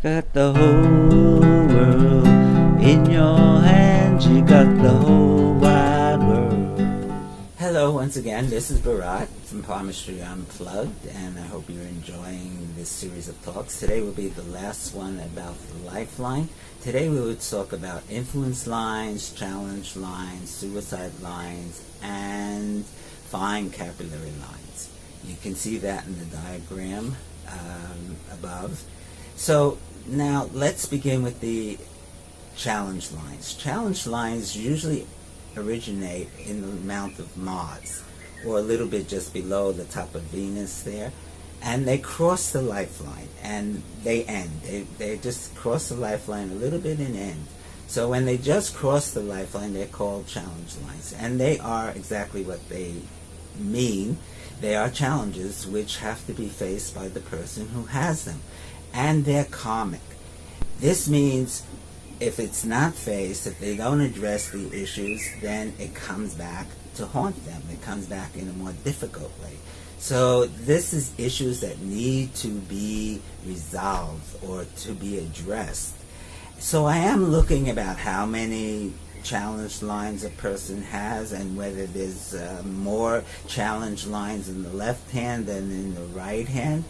Got the whole world in your hands. You got the whole wide world. Hello, once again, this is Bharat from Palmistry Unplugged, and I hope you're enjoying this series of talks. Today will be the last one about the lifeline. Today we will talk about influence lines, challenge lines, suicide lines, and fine capillary lines. You can see that in the diagram above. So now let's begin with the challenge lines. Challenge lines usually originate in the mount of Mars, or a little bit just below the top of Venus there, and they cross the lifeline and they end. They just cross the lifeline a little bit and end. So when they just cross the lifeline, they're called challenge lines, and they are exactly what they mean. They are challenges which have to be faced by the person who has them, and they're karmic. This means if it's not faced, if they don't address the issues, then it comes back to haunt them. It comes back in a more difficult way. So this is issues that need to be resolved or to be addressed. So I am looking about how many challenge lines a person has, and whether there's more challenge lines in the left hand than in the right hand.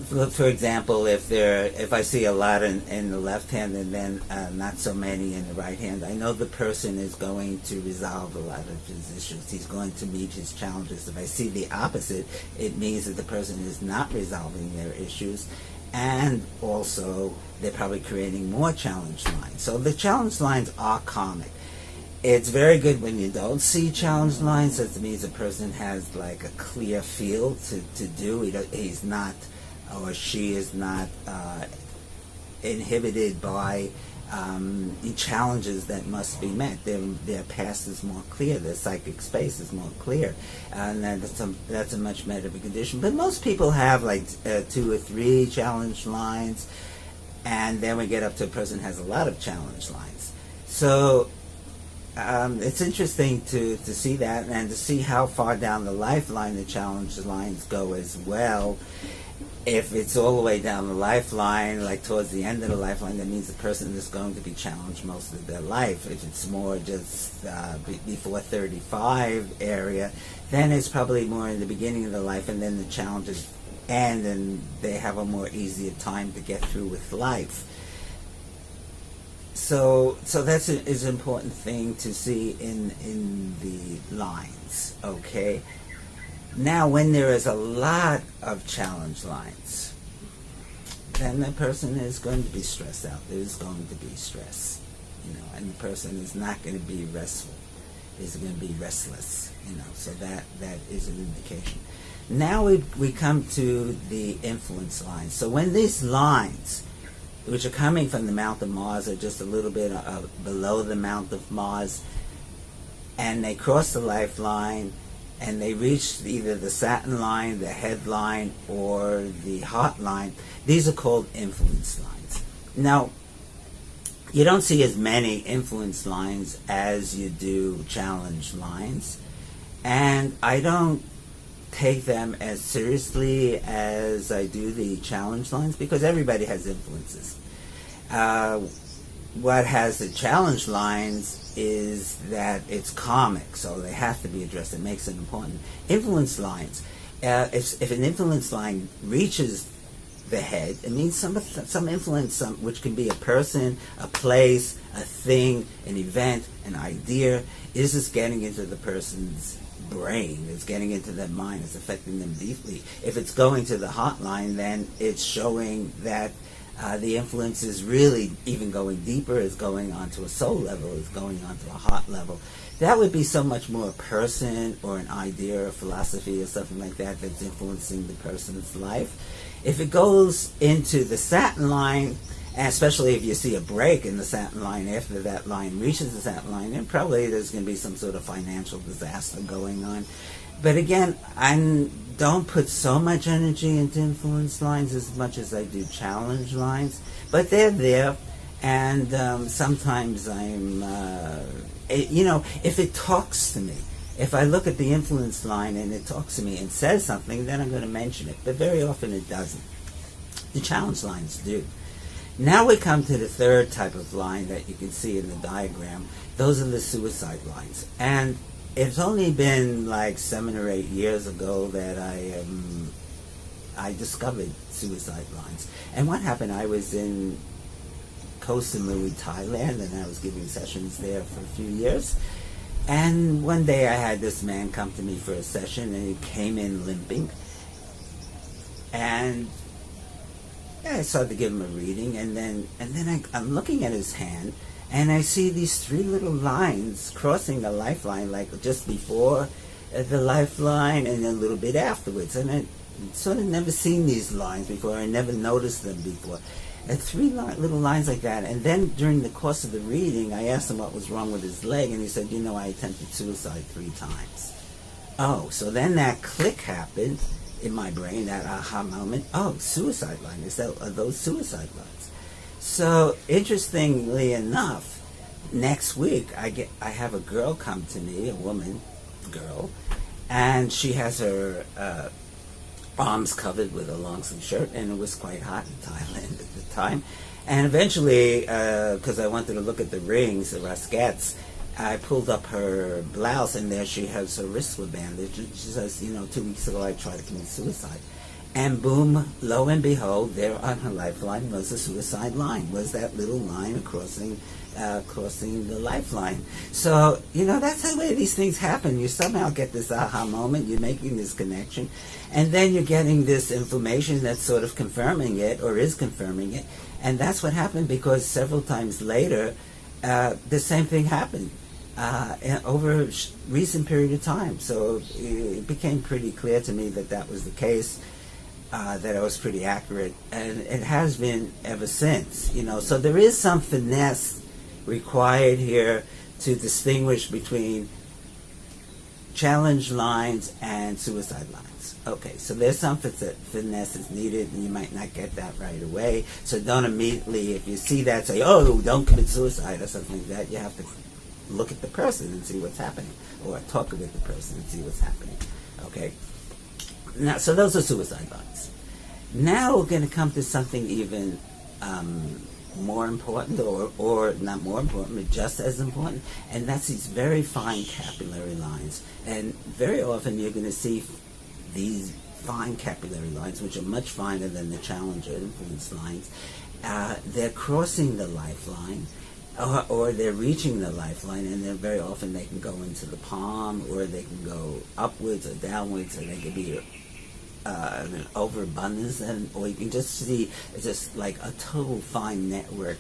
For example, if I see a lot in the left hand and then not so many in the right hand, I know the person is going to resolve a lot of his issues. He's going to meet his challenges. If I see the opposite, it means that the person is not resolving their issues, and also they're probably creating more challenge lines. So the challenge lines are karmic. It's very good when you don't see challenge lines. That means a person has like a clear field to do. He's not, or she is not inhibited by challenges that must be met. Their past is more clear. Their psychic space is more clear, and that's a much better condition. But most people have like 2 or 3 challenge lines, and then we get up to a person who has a lot of challenge lines. So it's interesting to see that, and to see how far down the lifeline the challenge lines go as well. If it's all the way down the lifeline, like towards the end of the lifeline, that means the person is going to be challenged most of their life. If it's more just before 35 area, then it's probably more in the beginning of the life, and then the challenges end and they have a more easier time to get through with life. So that's is an important thing to see in the lines, okay? Now, when there is a lot of challenge lines, then the person is going to be stressed out. There's going to be stress, and the person is not going to be restful. Is going to be restless, So that is an indication. Now we come to the influence lines. So when these lines, which are coming from the mount of Mars, are just a little bit below the mount of Mars, and they cross the lifeline, and they reach either the Saturn line, the head line, or the heart line. These are called influence lines. Now, you don't see as many influence lines as you do challenge lines, and I don't take them as seriously as I do the challenge lines, because everybody has influences. What has the challenge lines is that it's karmic, so they have to be addressed. It makes it important. Influence lines, if an influence line reaches the head, it means some influence, which can be a person, a place, a thing, an event, an idea, is just getting into the person's brain. It's getting into their mind. It's affecting them deeply. If it's going to the heart line, then it's showing that the influence is really even going deeper. It's going onto a soul level. It's going onto a heart level. That would be so much more a person or an idea or philosophy or something like that that's influencing the person's life. If it goes into the Saturn line, and especially if you see a break in the Saturn line after that line reaches the Saturn line, then probably there's going to be some sort of financial disaster going on. But again, I don't put so much energy into influence lines as much as I do challenge lines. But they're there, and sometimes I'm, if it talks to me, if I look at the influence line and it talks to me and says something, then I'm going to mention it. But very often it doesn't. The challenge lines do. Now we come to the third type of line that you can see in the diagram. Those are the suicide lines. And it's only been like 7 or 8 years ago that I discovered suicide lines. And what happened, I was in Koh Samui, Thailand, and I was giving sessions there for a few years. And one day I had this man come to me for a session, and he came in limping. And I started to give him a reading, and then I'm looking at his hand, and I see these 3 little lines crossing the lifeline, like just before the lifeline and then a little bit afterwards. And I sort of never seen these lines before. I never noticed them before. And 3 little lines like that. And then during the course of the reading, I asked him what was wrong with his leg, and he said, you know, I attempted suicide 3 times. Oh, so then that click happened in my brain, that aha moment. Oh, suicide line. Are those suicide lines? So interestingly enough, next week I have a girl come to me, a woman, girl, and she has her arms covered with a long sleeve shirt, and it was quite hot in Thailand at the time. And eventually, because I wanted to look at the rings, the rascats, I pulled up her blouse, and there she has her wrists were bandaged. She says, you know, 2 weeks ago I tried to commit suicide. And boom, lo and behold, there on her lifeline was a suicide line, was that little line crossing the lifeline. So, you know, that's the way these things happen. You somehow get this aha moment, you're making this connection, and then you're getting this information that's sort of confirming it, or is confirming it. And that's what happened, because several times later, the same thing happened. Over a recent period of time. So it became pretty clear to me that that was the case, that I was pretty accurate, and it has been ever since. You know, so there is some finesse required here to distinguish between challenge lines and suicide lines. Okay, so there's some finesse that's needed, and you might not get that right away. So don't immediately, if you see that, say, oh, don't commit suicide or something like that. You have to look at the person and see what's happening, or talk with the person and see what's happening. Okay? Now, so those are suicide lines. Now we're going to come to something even more important, or not more important, but just as important, and that's these very fine capillary lines. And very often you're going to see these fine capillary lines, which are much finer than the challenge or influence lines. They're crossing the lifeline, or they're reaching the lifeline, and then very often they can go into the palm, or they can go upwards or downwards, or they can be an overabundance, or you can just see just like a total fine network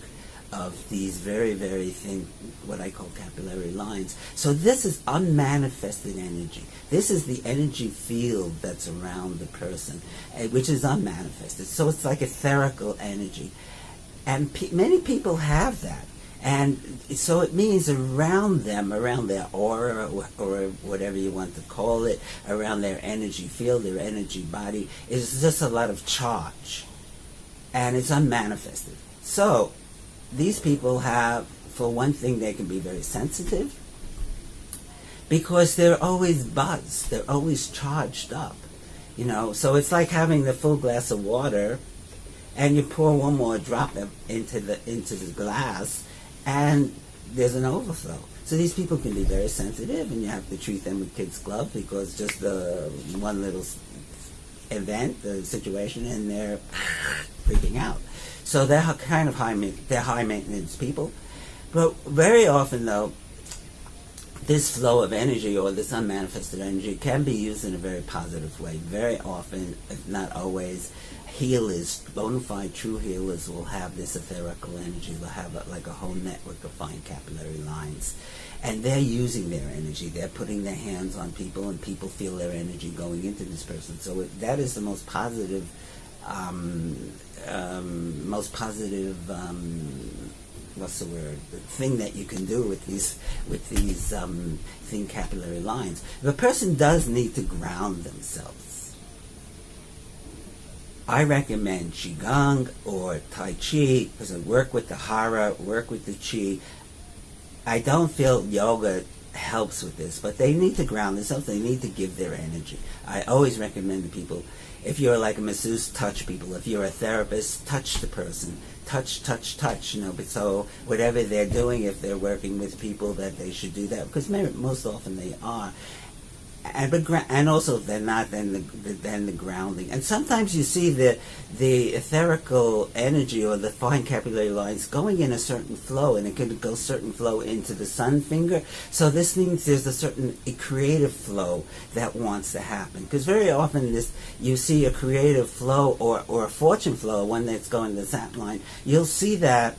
of these very, very thin, what I call capillary lines. So this is unmanifested energy. This is the energy field that's around the person, which is unmanifested. So it's like etherical energy. And many people have that. And so it means around them, around their aura, or whatever you want to call it, around their energy field, their energy body, is just a lot of charge. And it's unmanifested. So these people have, for one thing, they can be very sensitive, because they're always buzzed, they're always charged up. You know, so it's like having the full glass of water, and you pour one more drop into the glass, and there's an overflow. So these people can be very sensitive, and you have to treat them with kid's glove, because just the one little event, the situation, and they're freaking out. So they're kind of high maintenance people. But very often, though, this flow of energy, or this unmanifested energy, can be used in a very positive way. Very often, if not always, healers, bona fide true healers, will have this etherical energy. They'll have like a whole network of fine capillary lines. And they're using their energy. They're putting their hands on people, and people feel their energy going into this person. So that is the most positive, what's the word? The thing that you can do with these thin capillary lines. The person does need to ground themselves. I recommend Qigong or Tai Chi, because I work with the Hara, work with the Qi. I don't feel yoga helps with this, but they need to ground themselves. They need to give their energy. I always recommend to people, if you're like a masseuse, touch people. If you're a therapist, touch the person. Touch, touch, touch. But so whatever they're doing, if they're working with people, that they should do that, because most often they are. And also, if they're not, then the grounding. And sometimes you see the etherical energy or the fine capillary lines going in a certain flow, and it could go certain flow into the sun finger. So this means there's a creative flow that wants to happen. Because very often you see a creative flow or a fortune flow, one that's going to the satin line. You'll see that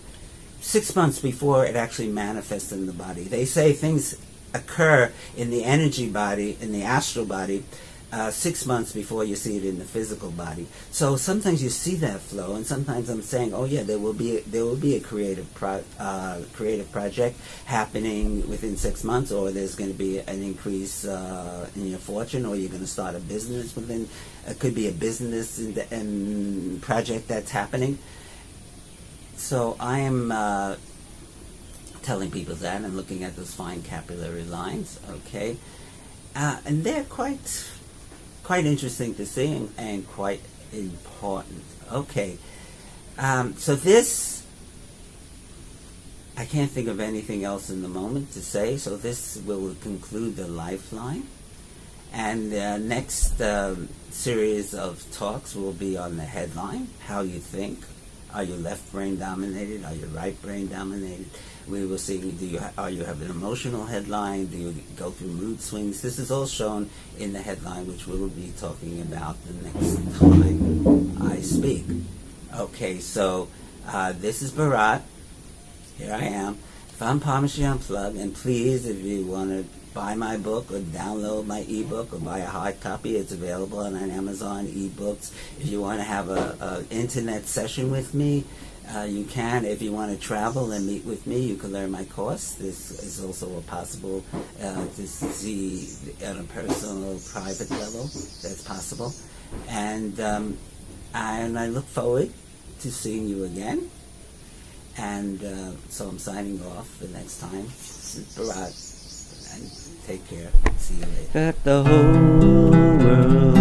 6 months before it actually manifests in the body. They say things occur in the energy body, in the astral body, 6 months before you see it in the physical body. So sometimes you see that flow, and sometimes I'm saying, oh yeah, there will be a creative project happening within 6 months, or there's going to be an increase in your fortune, or you're going to start a business within. It could be a business and project that's happening. So I am telling people that and looking at those fine capillary lines, okay, and they're quite interesting to see and quite important. Okay, so this, I can't think of anything else in the moment to say, so this will conclude the lifeline, and the next series of talks will be on the headline, how you think. Are you left brain dominated? Are you right brain dominated? We will see, are you have an emotional headline? Do you go through mood swings? This is all shown in the headline, which we will be talking about the next time I speak. Okay, so this is Bharat. Here I am. From Palmistry Unplugged, and please, if you want to buy my book or download my ebook or buy a hard copy, it's available on Amazon eBooks. If you want to have an internet session with me, you can. If you want to travel and meet with me, you can learn my course. This is also a possible to see on a personal, private level. That's possible. And I look forward to seeing you again. And so I'm signing off for next time. This is Bharat. And take care. See you later. Got the whole world